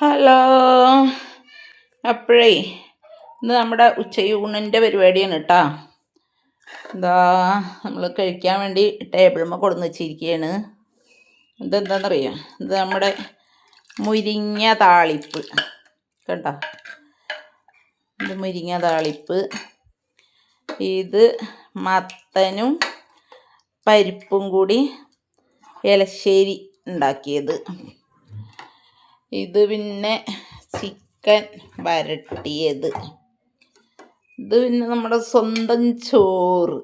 Hello. അപ്പോഴേ ഇന്ന് നമ്മുടെ ഉച്ചയൂണിൻ്റെ പരിപാടിയാണ് കേട്ടോ. എന്താ നമ്മൾ കഴിക്കാൻ വേണ്ടി ടേബിളിന്മേൽ കൊടുന്ന് വെച്ചിരിക്കുകയാണ്. ഇതെന്താണെന്നറിയാം, ഇത് നമ്മുടെ മുരിങ്ങ താളിപ്പ് കണ്ടോ. ഇത് മുരിങ്ങ താളിപ്പ്, ഇത് മത്തനും പരിപ്പും കൂടി എലശ്ശേരി ഉണ്ടാക്കിയത്, ഇത് പിന്നെ ചിക്കൻ വരട്ടിയത്, ഇത് പിന്നെ നമ്മുടെ സ്വന്തം ചോറ്.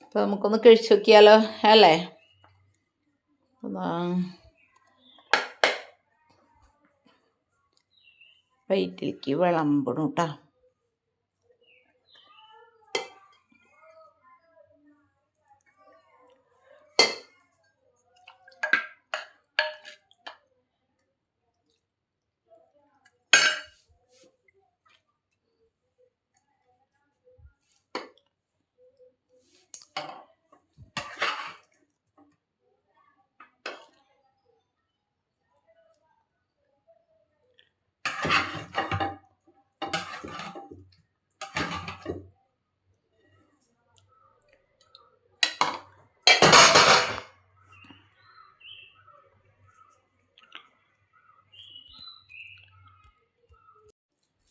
അപ്പോൾ നമുക്കൊന്ന് കഴിച്ചു നോക്കിയാലോ അല്ലേ. വയറ്റിലേക്ക് വിളമ്പണം കേട്ടോ.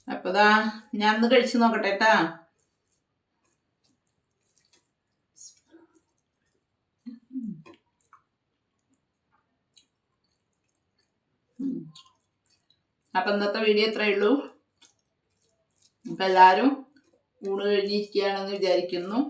അപ്പോൾ ഞാനൊന്ന് കഴിച്ചു നോക്കട്ടെ കേട്ടാ. അപ്പം ഇന്നത്തെ വീഡിയോ ഇത്രയേ ഉള്ളൂ. അപ്പം എല്ലാവരും ഊണ് കഴിഞ്ഞിരിക്കുകയാണെന്ന് വിചാരിക്കുന്നു.